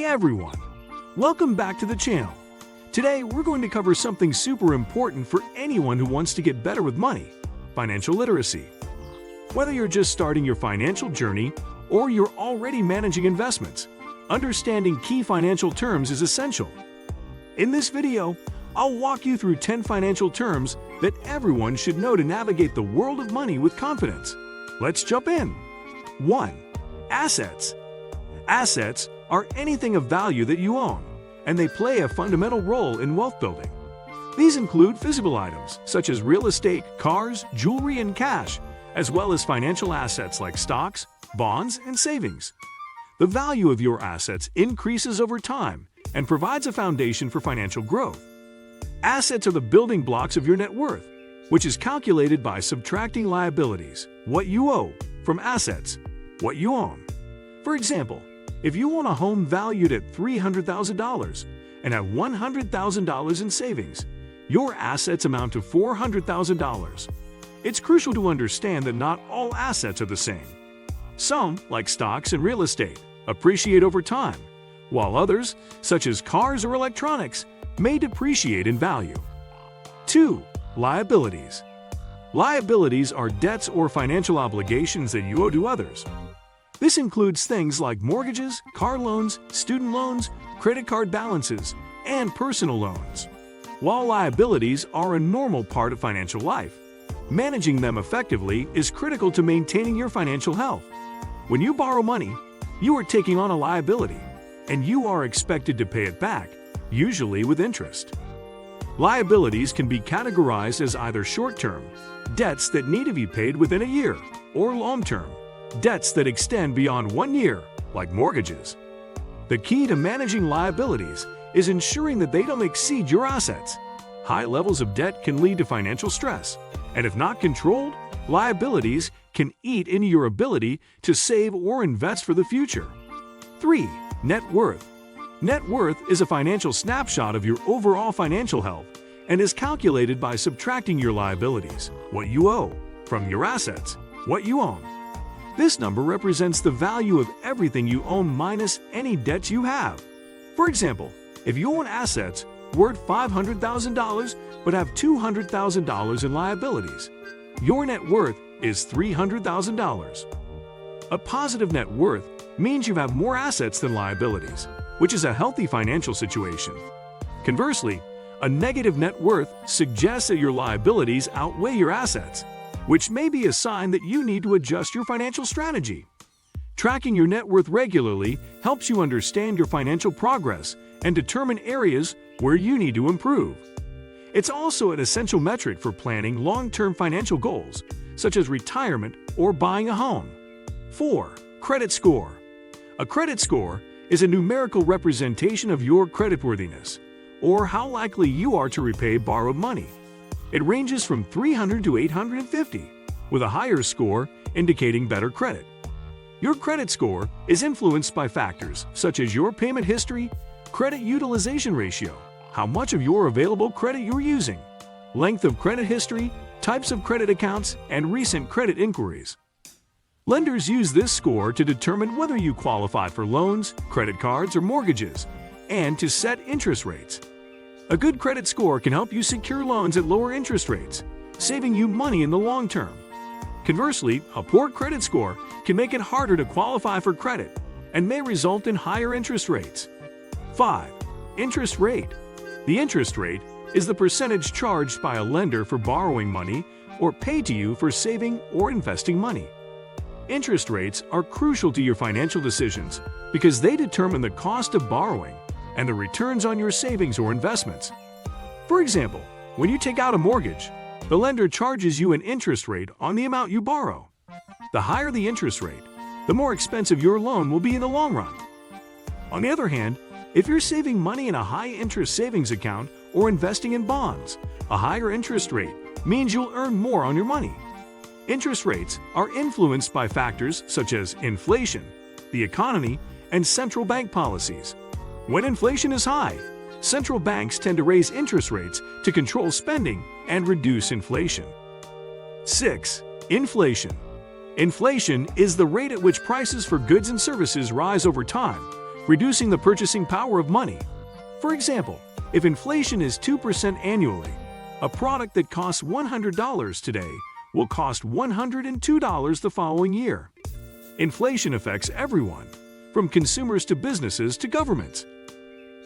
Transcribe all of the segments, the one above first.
everyone! Welcome back to the channel. Today we're going to cover something super important for anyone who wants to get better with money: financial literacy. Whether you're just starting your financial journey or you're already managing investments, understanding key financial terms is essential. In this video, I'll walk you through 10 financial terms that everyone should know to navigate the world of money with confidence. Let's jump in. 1. Assets. Assets are anything of value that you own, and they play a fundamental role in wealth building. These include physical items such as real estate, cars, jewelry, and cash, as well as financial assets like stocks, bonds, and savings. The value of your assets increases over time and provides a foundation for financial growth. Assets are the building blocks of your net worth, which is calculated by subtracting liabilities, what you owe, from assets, what you own. For example, if you own a home valued at $300,000 and have $100,000 in savings, your assets amount to $400,000. It's crucial to understand that not all assets are the same. Some, like stocks and real estate, appreciate over time, while others, such as cars or electronics, may depreciate in value. 2. Liabilities. Liabilities are debts or financial obligations that you owe to others. This includes things like mortgages, car loans, student loans, credit card balances, and personal loans. While liabilities are a normal part of financial life, managing them effectively is critical to maintaining your financial health. When you borrow money, you are taking on a liability, and you are expected to pay it back, usually with interest. Liabilities can be categorized as either short-term, debts that need to be paid within a year, or long-term, debts that extend beyond 1 year, like mortgages. The key to managing liabilities is ensuring that they don't exceed your assets. High levels of debt can lead to financial stress, and if not controlled, liabilities can eat into your ability to save or invest for the future. 3. Net worth. Net worth is a financial snapshot of your overall financial health and is calculated by subtracting your liabilities, what you owe, from your assets, what you own. This number represents the value of everything you own minus any debts you have. For example, if you own assets worth $500,000 but have $200,000 in liabilities, your net worth is $300,000. A positive net worth means you have more assets than liabilities, which is a healthy financial situation. Conversely, a negative net worth suggests that your liabilities outweigh your assets, which may be a sign that you need to adjust your financial strategy. Tracking your net worth regularly helps you understand your financial progress and determine areas where you need to improve. It's also an essential metric for planning long-term financial goals, such as retirement or buying a home. 4. Credit score. A credit score is a numerical representation of your creditworthiness, or how likely you are to repay borrowed money. It ranges from 300 to 850, with a higher score indicating better credit. Your credit score is influenced by factors such as your payment history, credit utilization ratio, how much of your available credit you're using, length of credit history, types of credit accounts, and recent credit inquiries. Lenders use this score to determine whether you qualify for loans, credit cards, or mortgages, and to set interest rates. A good credit score can help you secure loans at lower interest rates, saving you money in the long term. Conversely, a poor credit score can make it harder to qualify for credit and may result in higher interest rates. 5. Interest rate. The interest rate is the percentage charged by a lender for borrowing money or paid to you for saving or investing money. Interest rates are crucial to your financial decisions because they determine the cost of borrowing and the returns on your savings or investments. For example, when you take out a mortgage, the lender charges you an interest rate on the amount you borrow. The higher the interest rate, the more expensive your loan will be in the long run. On the other hand, if you're saving money in a high-interest savings account or investing in bonds, a higher interest rate means you'll earn more on your money. Interest rates are influenced by factors such as inflation, the economy, and central bank policies. When inflation is high, central banks tend to raise interest rates to control spending and reduce inflation. 6. Inflation. Inflation is the rate at which prices for goods and services rise over time, reducing the purchasing power of money. For example, if inflation is 2% annually, a product that costs $100 today will cost $102 the following year. Inflation affects everyone, from consumers to businesses to governments.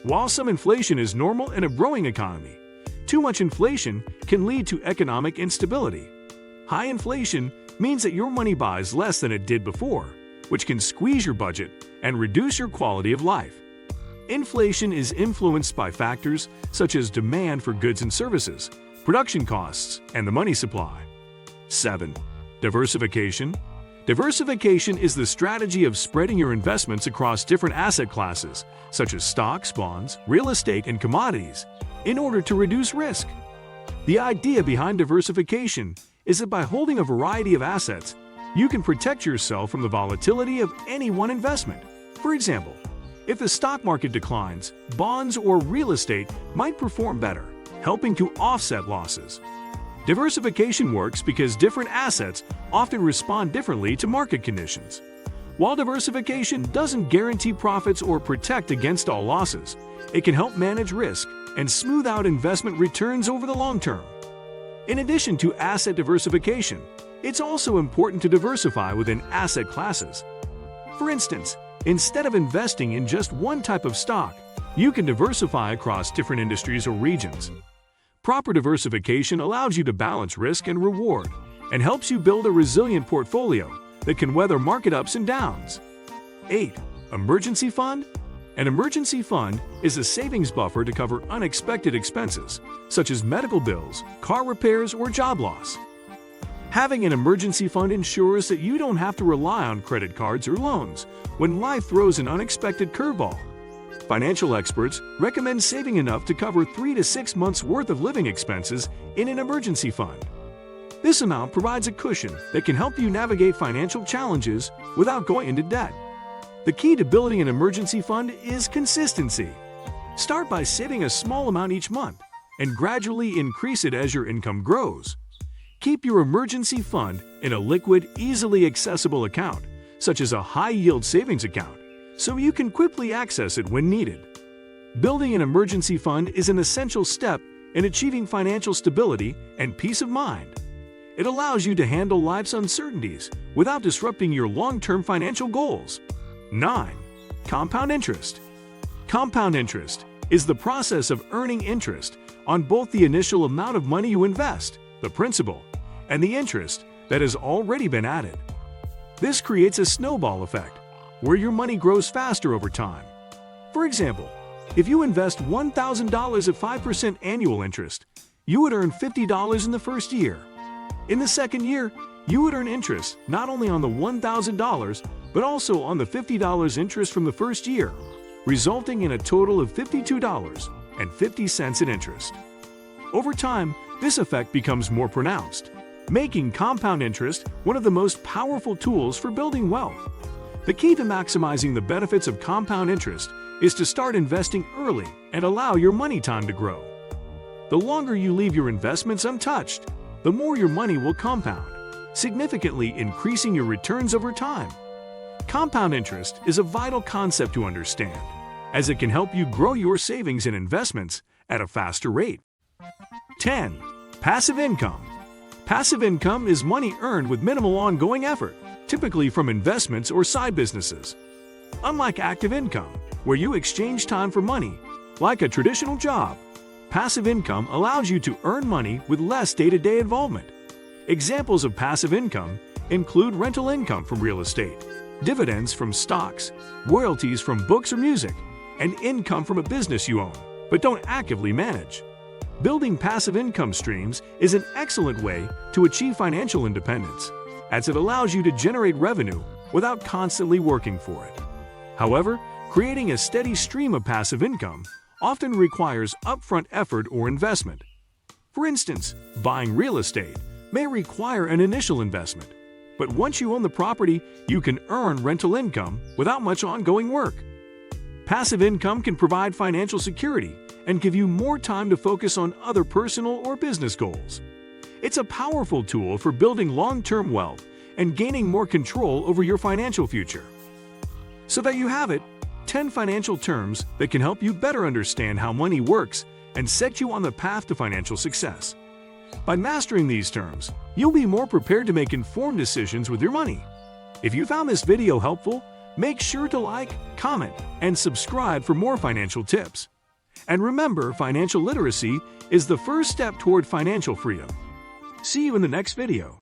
While some inflation is normal in a growing economy, too much inflation can lead to economic instability. High inflation means that your money buys less than it did before, which can squeeze your budget and reduce your quality of life. Inflation is influenced by factors such as demand for goods and services, production costs, and the money supply. 7. Diversification. Diversification is the strategy of spreading your investments across different asset classes, such as stocks, bonds, real estate, and commodities, in order to reduce risk. The idea behind diversification is that by holding a variety of assets, you can protect yourself from the volatility of any one investment. For example, if the stock market declines, bonds or real estate might perform better, helping to offset losses. Diversification works because different assets often respond differently to market conditions. While diversification doesn't guarantee profits or protect against all losses, it can help manage risk and smooth out investment returns over the long term. In addition to asset diversification, it's also important to diversify within asset classes. For instance, instead of investing in just one type of stock, you can diversify across different industries or regions. Proper diversification allows you to balance risk and reward and helps you build a resilient portfolio that can weather market ups and downs. 8. Emergency fund. An emergency fund is a savings buffer to cover unexpected expenses, such as medical bills, car repairs, or job loss. Having an emergency fund ensures that you don't have to rely on credit cards or loans when life throws an unexpected curveball. Financial experts recommend saving enough to cover 3 to 6 months' worth of living expenses in an emergency fund. This amount provides a cushion that can help you navigate financial challenges without going into debt. The key to building an emergency fund is consistency. Start by saving a small amount each month and gradually increase it as your income grows. Keep your emergency fund in a liquid, easily accessible account, such as a high-yield savings account, so you can quickly access it when needed. Building an emergency fund is an essential step in achieving financial stability and peace of mind. It allows you to handle life's uncertainties without disrupting your long-term financial goals. 9. Compound interest. Compound interest is the process of earning interest on both the initial amount of money you invest, the principal, and the interest that has already been added. This creates a snowball effect, where your money grows faster over time. For example, if you invest $1,000 at 5% annual interest, you would earn $50 in the first year. In the second year, you would earn interest not only on the $1,000, but also on the $50 interest from the first year, resulting in a total of $52.50 in interest. Over time, this effect becomes more pronounced, making compound interest one of the most powerful tools for building wealth. The key to maximizing the benefits of compound interest is to start investing early and allow your money time to grow. The longer you leave your investments untouched, the more your money will compound, significantly increasing your returns over time. Compound interest is a vital concept to understand, as it can help you grow your savings and investments at a faster rate. 10. Passive income. Passive income is money earned with minimal ongoing effort, typically from investments or side businesses. Unlike active income, where you exchange time for money, like a traditional job, passive income allows you to earn money with less day-to-day involvement. Examples of passive income include rental income from real estate, dividends from stocks, royalties from books or music, and income from a business you own, but don't actively manage. Building passive income streams is an excellent way to achieve financial independence, as it allows you to generate revenue without constantly working for it. However, creating a steady stream of passive income often requires upfront effort or investment. For instance, buying real estate may require an initial investment, but once you own the property, you can earn rental income without much ongoing work. Passive income can provide financial security and give you more time to focus on other personal or business goals. It's a powerful tool for building long-term wealth and gaining more control over your financial future. So there you have it, 10 financial terms that can help you better understand how money works and set you on the path to financial success. By mastering these terms, you'll be more prepared to make informed decisions with your money. If you found this video helpful, make sure to like, comment, and subscribe for more financial tips. And remember, financial literacy is the first step toward financial freedom. See you in the next video.